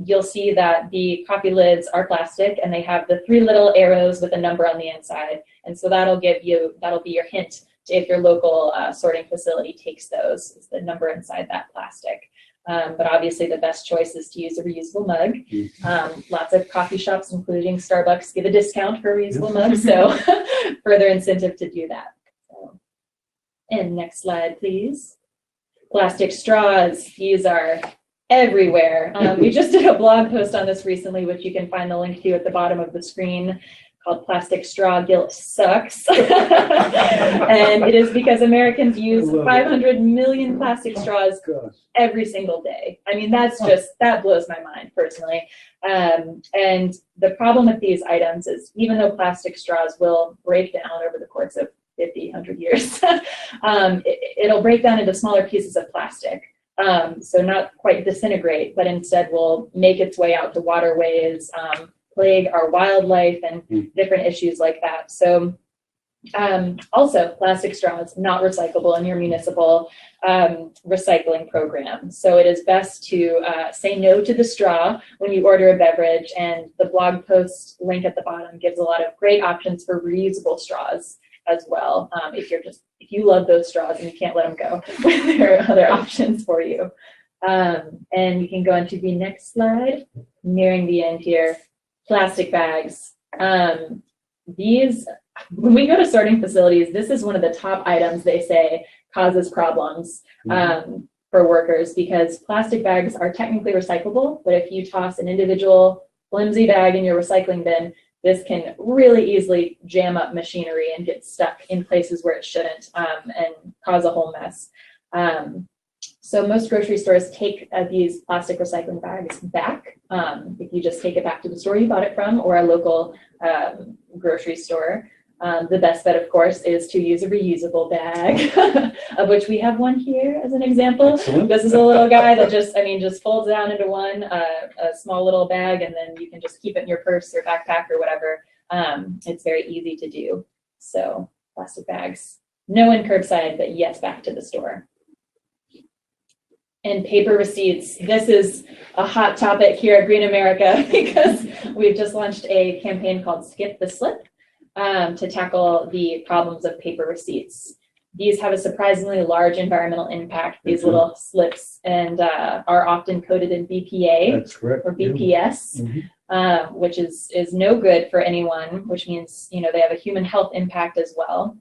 you'll see that the coffee lids are plastic and they have the 3 little arrows with a number on the inside. And so that'll be your hint if your local sorting facility takes those. It's the number inside that plastic. But obviously the best choice is to use a reusable mug. Lots of coffee shops, including Starbucks, give a discount for a reusable mug, so further incentive to do that. So, and next slide, please. Plastic straws. These are everywhere. We just did a blog post on this recently, which you can find the link to at the bottom of the screen, called Plastic Straw Guilt Sucks. And it is because Americans use 500 million plastic straws every single day. I mean, that blows my mind personally. And the problem with these items is, even though plastic straws will break down over the course of 50, 100 years, it'll break down into smaller pieces of plastic. So not quite disintegrate, but instead will make its way out to waterways, plague our wildlife, and different issues like that. So also, plastic straws not recyclable in your municipal recycling program. So it is best to say no to the straw when you order a beverage, and the blog post link at the bottom gives a lot of great options for reusable straws as well. If you love those straws and you can't let them go, there are other options for you. And you can go into the next slide, nearing the end here. Plastic bags. These, when we go to sorting facilities, this is one of the top items they say causes problems for workers, because plastic bags are technically recyclable, but if you toss an individual flimsy bag in your recycling bin, this can really easily jam up machinery and get stuck in places where it shouldn't, and cause a whole mess. So most grocery stores take these plastic recycling bags back. If you just take it back to the store you bought it from, or a local grocery store. The best bet, of course, is to use a reusable bag, of which we have one here as an example. Excellent. This is a little guy that just folds down into one, a small little bag, and then you can just keep it in your purse or backpack or whatever. It's very easy to do. So plastic bags, no in curbside, but yes, back to the store. And paper receipts. This is a hot topic here at Green America, because we've just launched a campaign called Skip the Slip to tackle the problems of paper receipts. These have a surprisingly large environmental impact, these little slips, and are often coated in BPA. That's correct. Or BPS, which is no good for anyone, which means they have a human health impact as well.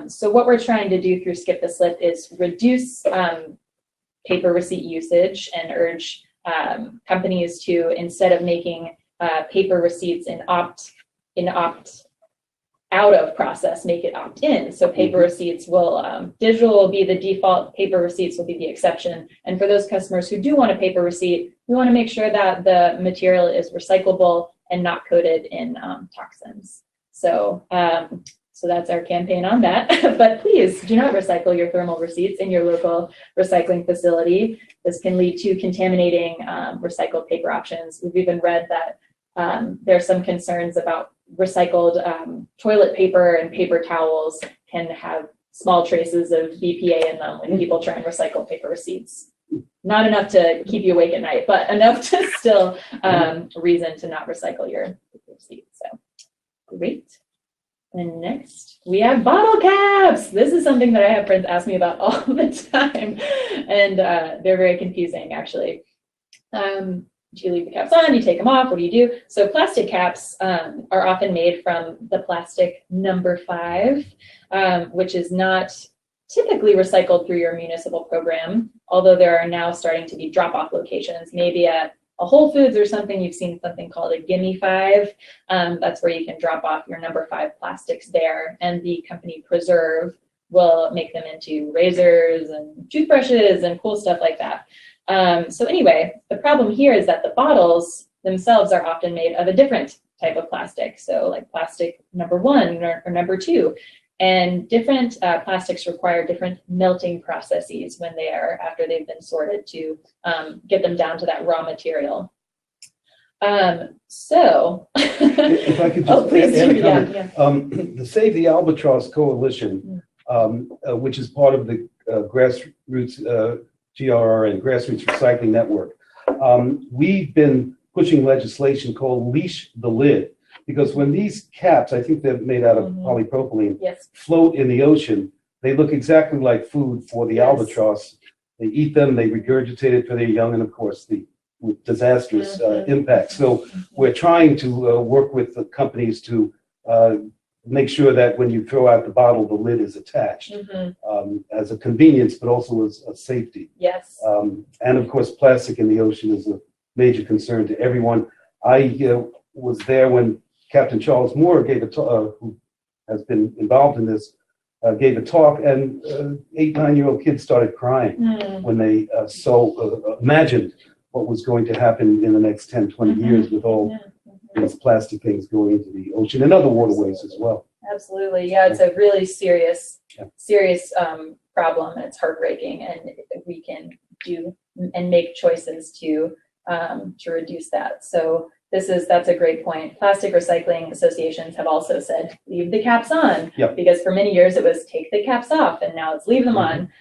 So what we're trying to do through Skip the Slip is reduce paper receipt usage, and urge companies to, instead of making paper receipts an opt out of process, make it opt in. So paper receipts will, digital will be the default, paper receipts will be the exception. And for those customers who do want a paper receipt, we want to make sure that the material is recyclable and not coated in toxins. So so that's our campaign on that. But please do not recycle your thermal receipts in your local recycling facility. This can lead to contaminating recycled paper options. We've even read that there's some concerns about recycled toilet paper and paper towels can have small traces of BPA in them when people try and recycle paper receipts. Not enough to keep you awake at night, but enough to still reason to not recycle your paper receipts. So great. And next, we have bottle caps. This is something that I have friends ask me about all the time, and they're very confusing, actually. You leave the caps on, you take them off, what do you do? So plastic caps are often made from the plastic number 5, which is not typically recycled through your municipal program, although there are now starting to be drop-off locations, maybe at a Whole Foods or something. You've seen something called a Gimme 5. That's where you can drop off your number 5 plastics there, and the company Preserve will make them into razors and toothbrushes and cool stuff like that. So anyway, the problem here is that the bottles themselves are often made of a different type of plastic. So like plastic number 1 or number 2. And different plastics require different melting processes when they are, after they've been sorted, to get them down to that raw material. So, if I could just please add do, a comment. The Save the Albatross Coalition, which is part of the grassroots GRR and Grassroots Recycling Network, we've been pushing legislation called Leash the Lid. Because when these caps, I think they're made out of polypropylene, float in the ocean, they look exactly like food for the albatross. They eat them, they regurgitate it for their young, and of course the disastrous impact. So we're trying to work with the companies to make sure that when you throw out the bottle, the lid is attached as a convenience, but also as a safety. Yes. And of course, plastic in the ocean is a major concern to everyone. I was there when Captain Charles Moore gave a talk, who has been involved in this, gave a talk, and 8, 9-year-old kids started crying when they imagined what was going to happen in the next 10, 20 years with all these plastic things going into the ocean and other waterways as well. Absolutely. Yeah, it's a really serious problem, and it's heartbreaking, and we can do and make choices to reduce that. So that's a great point. Plastic recycling associations have also said leave the caps on, because for many years it was take the caps off, and now it's leave them on.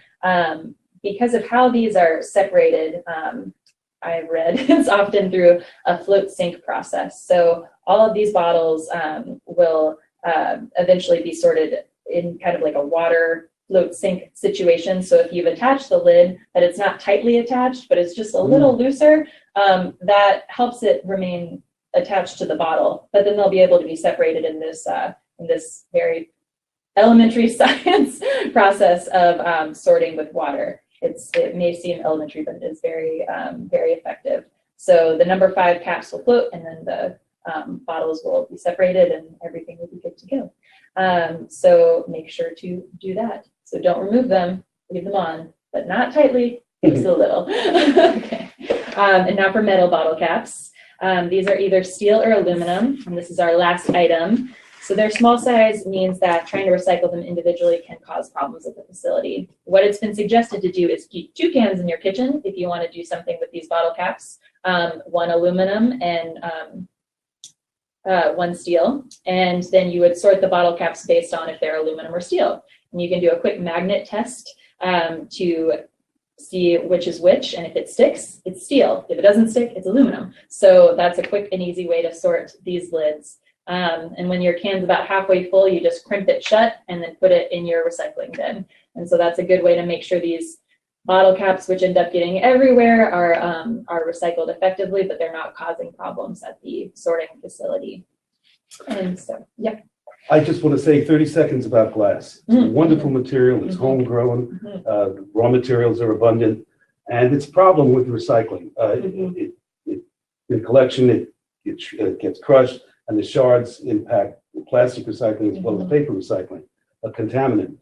Because of how these are separated, I've read it's often through a float sink process. So all of these bottles will eventually be sorted in kind of like a water float sink situation. So if you've attached the lid, that it's not tightly attached, but it's just a little looser, that helps it remain attached to the bottle. But then they'll be able to be separated in this very elementary science process of sorting with water. It may seem elementary, but it is very, very effective. So the number 5 caps will float, and then the bottles will be separated, and everything will be good to go. So make sure to do that. So don't remove them, leave them on, but not tightly, just a little. Okay. And now for metal bottle caps. These are either steel or aluminum, and this is our last item. So their small size means that trying to recycle them individually can cause problems at the facility. What it's been suggested to do is keep 2 cans in your kitchen if you want to do something with these bottle caps, 1 aluminum and 1 steel. And then you would sort the bottle caps based on if they're aluminum or steel. And you can do a quick magnet test to see which is which, and if it sticks, it's steel. If it doesn't stick, it's aluminum. So that's a quick and easy way to sort these lids. And when your can's about halfway full, you just crimp it shut and then put it in your recycling bin. And so that's a good way to make sure these bottle caps, which end up getting everywhere, are recycled effectively, but they're not causing problems at the sorting facility. And so, yeah. I just want to say 30 seconds about glass. It's a wonderful material. It's homegrown. Raw materials are abundant, and it's a problem with recycling. In collection, it gets crushed, and the shards impact plastic recycling as well as paper recycling, a contaminant.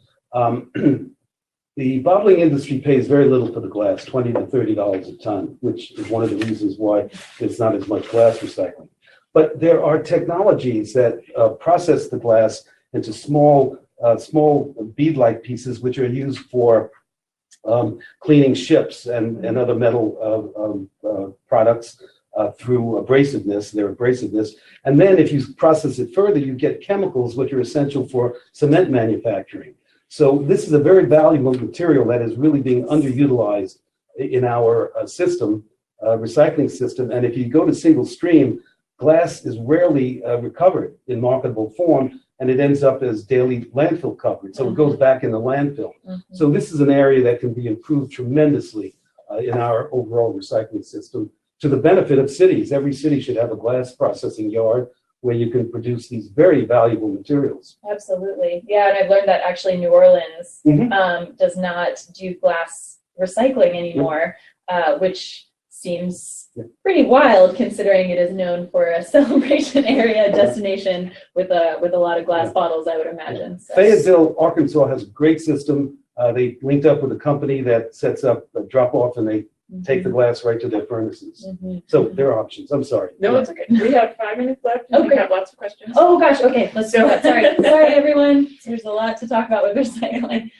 The bottling industry pays very little for the glass, $20 to $30 a ton, which is one of the reasons why there's not as much glass recycling. But there are technologies that process the glass into small bead-like pieces, which are used for cleaning ships and other metal products through their abrasiveness. And then if you process it further, you get chemicals which are essential for cement manufacturing. So this is a very valuable material that is really being underutilized in our recycling system. And if you go to single stream, glass is rarely recovered in marketable form, and it ends up as daily landfill coverage. So it goes back in the landfill. So this is an area that can be improved tremendously in our overall recycling system to the benefit of cities. Every city should have a glass processing yard where you can produce these very valuable materials. Absolutely. Yeah, and I've learned that actually New Orleans does not do glass recycling anymore, which seems pretty wild considering it is known for a celebration area destination with a lot of glass bottles, I would imagine. So. Fayetteville, Arkansas has a great system. They linked up with a company that sets up a drop-off, and they take the glass right to their furnaces. So there are options. I'm sorry. No, it's okay. We have 5 minutes left. Oh, We great. have lots of questions. Oh gosh, okay, let's do it. Sorry everyone. There's a lot to talk about with recycling.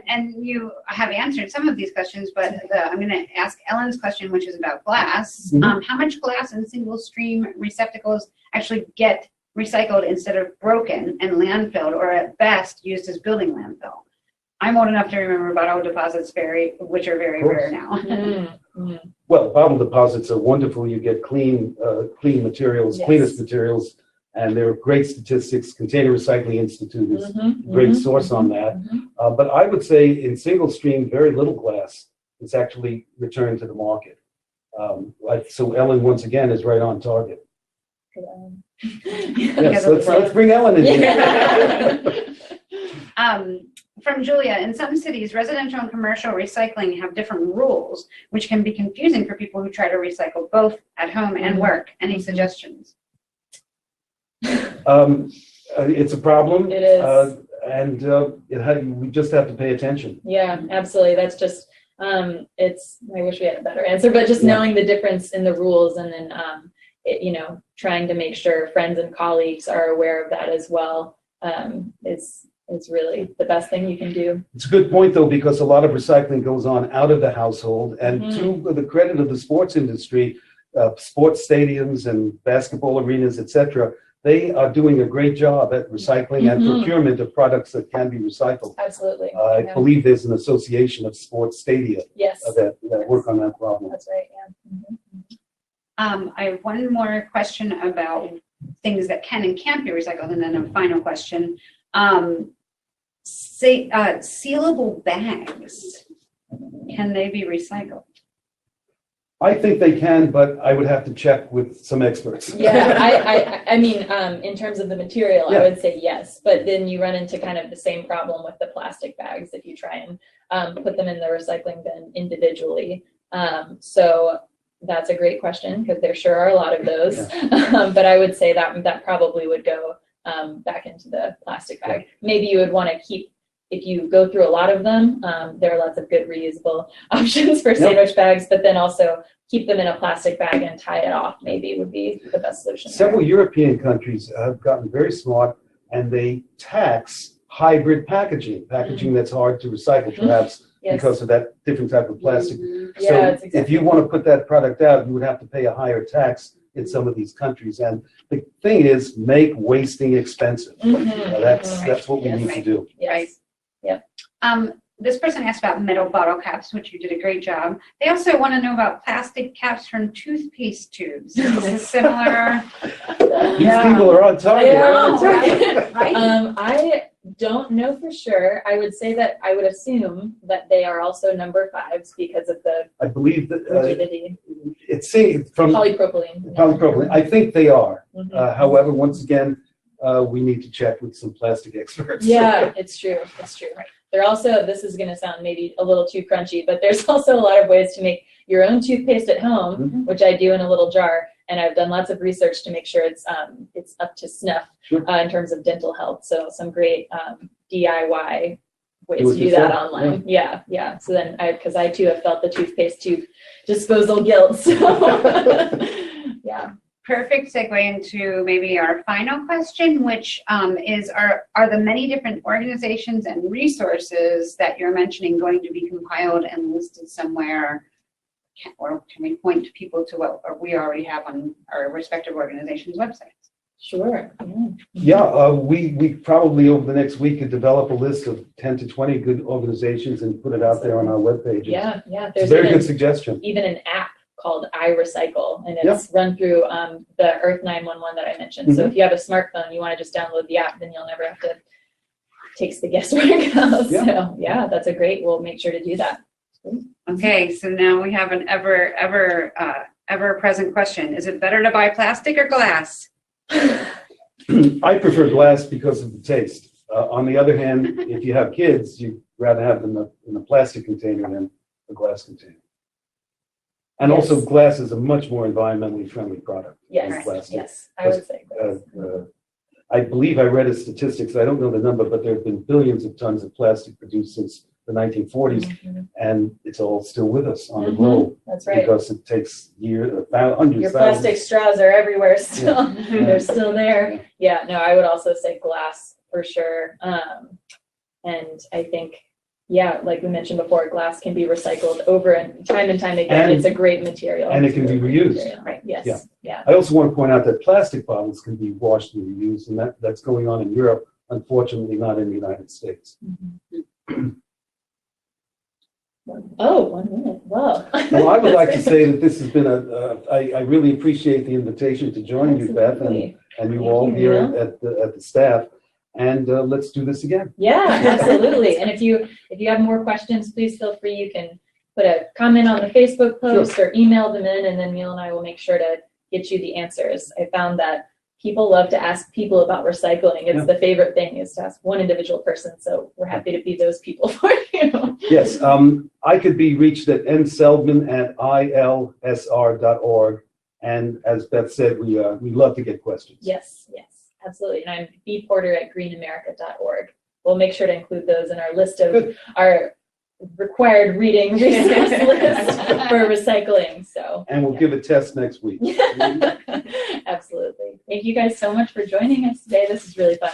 And you have answered some of these questions, but I'm going to ask Ellen's question, which is about glass. How much glass in single stream receptacles actually get recycled instead of broken and landfilled, or at best used as building landfill? I'm old enough to remember bottle deposits, which are very rare now. Well, bottle deposits are wonderful. You get clean materials, cleanest materials, and there are great statistics. Container Recycling Institute is a great source on that. But I would say in single stream, very little glass is actually returned to the market. So Ellen, once again, is right on target. Yes, let's bring Ellen in here. From Julia, in some cities, residential and commercial recycling have different rules, which can be confusing for people who try to recycle both at home and work. Any suggestions? It's a problem. It is. We just have to pay attention. Yeah, absolutely. That's just, I wish we had a better answer, but just knowing the difference in the rules and then, trying to make sure friends and colleagues are aware of that as well is really the best thing you can do. It's a good point, though, because a lot of recycling goes on out of the household. And to the credit of the sports industry, sports stadiums and basketball arenas, etc., they are doing a great job at recycling and procurement of products that can be recycled. Absolutely. I believe there's an association of sports stadia that work on that problem. That's right, yeah. I have one more question about things that can and can't be recycled, and then a final question. Sealable bags, can they be recycled? I think they can, but I would have to check with some experts. Yeah, I mean, in terms of the material, I would say yes, but then you run into kind of the same problem with the plastic bags if you try and put them in the recycling bin individually. So that's a great question because there sure are a lot of those, but I would say that probably would go back into the plastic bag. Maybe you would want to keep, if you go through a lot of them, there are lots of good reusable options for sandwich bags, but then also keep them in a plastic bag and tie it off maybe would be the best solution. Several European countries have gotten very smart and they tax hybrid packaging that's hard to recycle perhaps because of that different type of plastic. So if you want to put that product out, you would have to pay a higher tax in some of these countries. And the thing is, make wasting expensive. That's what we need to do. Yes. Yep. This person asked about metal bottle caps, which you did a great job. They also want to know about plastic caps from toothpaste tubes. Is this similar? These people are on target. I don't know for sure. I would say that I would assume that they are also number 5s because of the I believe that rigidity. It's from Polypropylene. Polypropylene. I think they are. However, once again, we need to check with some plastic experts. Yeah, it's true. It's true. There also, this is going to sound maybe a little too crunchy, but there's also a lot of ways to make your own toothpaste at home, which I do in a little jar. And I've done lots of research to make sure it's up to snuff in terms of dental health. So some great DIY ways to do that online. Yeah. So then, because I too have felt the toothpaste tube disposal guilt. So yeah. Perfect segue into maybe our final question, which is, are the many different organizations and resources that you're mentioning going to be compiled and listed somewhere? Or can we point people to what we already have on our respective organizations' websites? Sure. We probably over the next week could develop a list of 10 to 20 good organizations and put it out there on our webpage. Yeah. It's a very good suggestion. Even an app called iRecycle, and it's run through the Earth 911 that I mentioned. So if you have a smartphone, you want to just download the app, then you'll never have to take the guesswork out. So that's a great. We'll make sure to do that. Okay, so now we have an ever present question: is it better to buy plastic or glass? I prefer glass because of the taste. On the other hand, if you have kids, you'd rather have them in a plastic container than a glass container. And also, glass is a much more environmentally friendly product than plastic. Yes, I would say glass. I believe I read a statistics, I don't know the number, but there have been billions of tons of plastic produced since the 1940s, and it's all still with us on the globe. That's right. Because it takes years, hundreds, your plastic straws are everywhere still. They're still there. Yeah, no, I would also say glass for sure. And I think, like we mentioned before, glass can be recycled over and time again. And it's a great material. And it can be reused. Right, yes. Yeah. I also want to point out that plastic bottles can be washed and reused, and that's going on in Europe, unfortunately not in the United States. Oh, 1 minute. Wow. Well, I would like to say that this has been I really appreciate the invitation to join you, Beth, and you all here at the staff. And let's do this again. Yeah, absolutely. And if you have more questions, please feel free. You can put a comment on the Facebook post or email them in, and then Neil and I will make sure to get you the answers. I found that people love to ask people about recycling. It's the favorite thing is to ask one individual person. So we're happy to be those people for you. Yes, I could be reached at nseldman@ilsr.org. And as Beth said, we love to get questions. Yes, absolutely. And I'm bporter@greenamerica.org. We'll make sure to include those in our list of our required reading resource list for recycling. So, and we'll give a test next week. Absolutely. Thank you guys so much for joining us today. This is really fun.